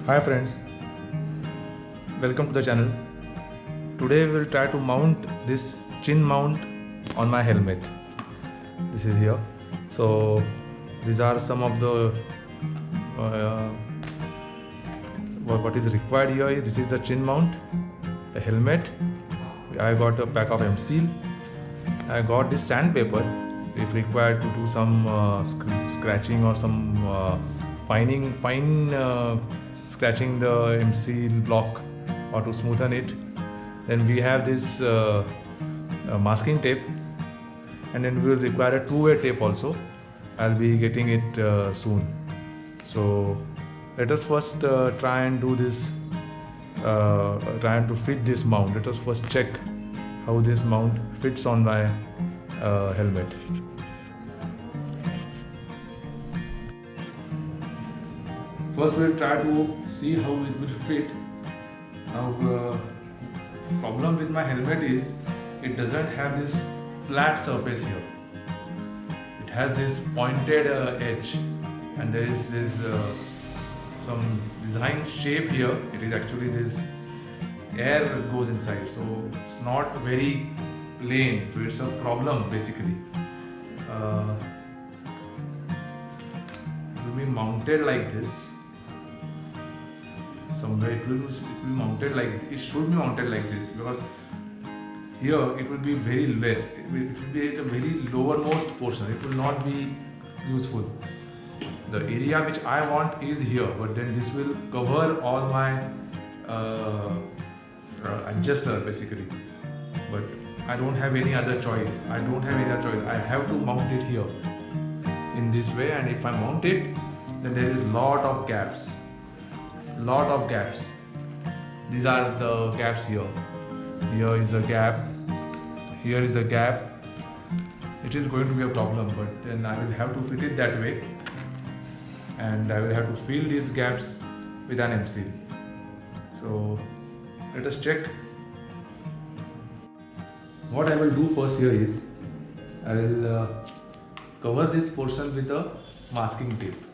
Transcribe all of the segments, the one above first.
Hi friends, welcome to the channel. Today we will try to mount this chin mount on my helmet. This is here. So these are some of the uh, what is required here is this is the chin mount, the helmet. I got a pack of M-Seal. I got this sandpaper if required to do some scratching or some fine scratching the M-Seal block or to smoothen it. Then we have this masking tape, and then we will require a two-way tape also. I'll be getting it soon. So let us first try and do this, trying to fit this mount. Let us first check how this mount fits on my helmet. First we'll try to see how it will fit. Now problem with my helmet is it doesn't have this flat surface here. It has this pointed edge, and there is this some design shape here. It is actually this air goes inside, so it's not very plain, so it's a problem basically. It will be mounted like this. Somewhere it will be mounted like it should be mounted like this, because here it will be very less. It will be at the very lowermost portion. It will not be useful. The area which I want is here, but then this will cover all my adjuster basically. But I don't have any other choice. I have to mount it here in this way, and if I mount it, then there is lot of gaps. These are the gaps here. Here is a gap. Here is a gap. It is going to be a problem, but then I will have to fit it that way, and I will have to fill these gaps with an M-Seal. So let us check. What I will do first here is I will cover this portion with a masking tape.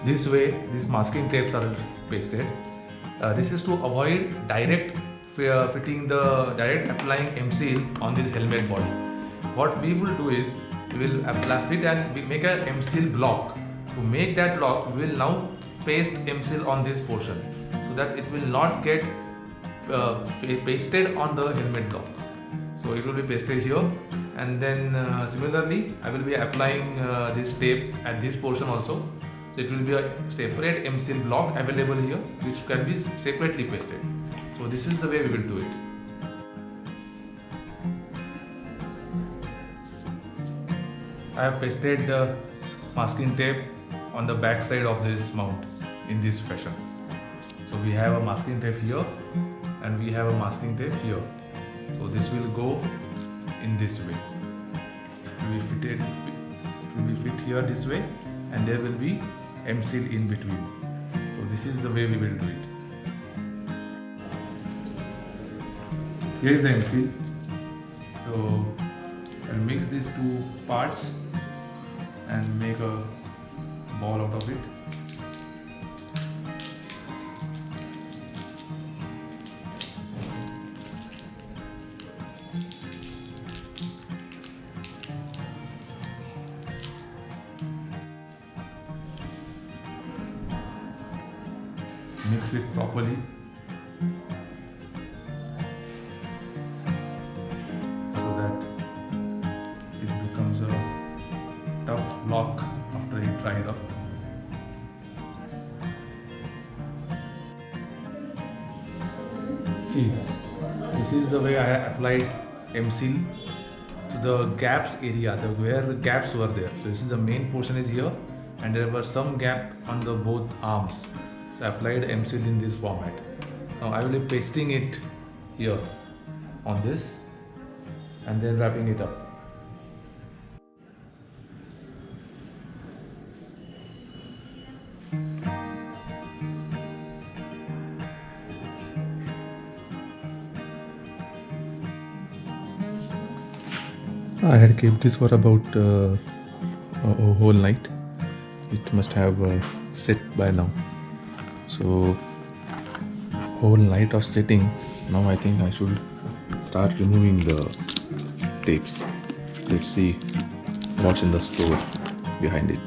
This way, these masking tapes are pasted. This is to avoid direct applying M-Seal on this helmet body. What we will do is we will fit and we make a M-Seal block. To make that block, we will now paste M-Seal on this portion so that it will not get pasted on the helmet block. So it will be pasted here, and then similarly I will be applying this tape at this portion also. So it will be a separate M-Seal block available here, which can be separately pasted. So this is the way we will do it. I have pasted the masking tape on the back side of this mount in this fashion. So we have a masking tape here, and we have a masking tape here. So this will go in this way. It will be fit here this way, and there will be M-Seal in between. So this is the way we will do it. Here is the M-Seal. So I'll mix these two parts and make a ball out of it. Mix it properly. So that it becomes a tough block after it dries up. See, this is the way I applied M-Seal to the gaps area, where the gaps were there. So this is the main portion is here, and there was some gap on the both arms. So I applied M-Seal in this format. Now I will be pasting it here on this and then wrapping it up. I had kept this for about a whole night. It must have set by now. So whole night of setting. Now I think I should start removing the tapes. Let's see what's in the store behind it.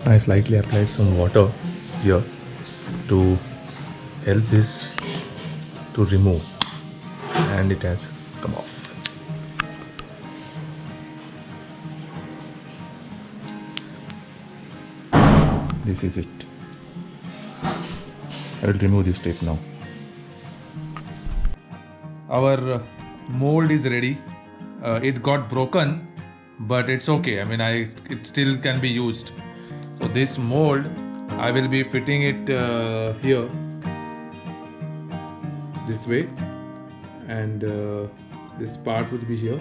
I slightly applied some water here to help this to remove, and it has come off. This is it. I will remove this tape now. Our mold is ready. It got broken, but it's okay. I mean, it still can be used. So this mold, I will be fitting it here, this way, and this part would be here,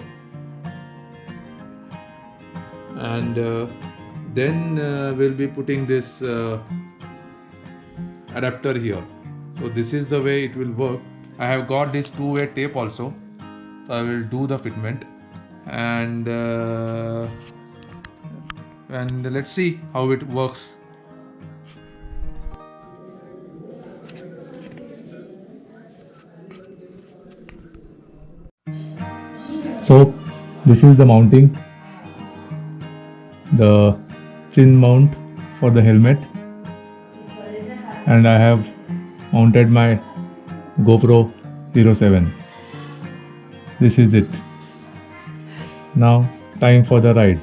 and then we'll be putting this adapter here. So this is the way it will work. I have got this two-way tape also, so I will do the fitment, and let's see how it works. So this is the mounting, the chin mount for the helmet, and I have mounted my GoPro Hero 7. This is it. Now time for the ride.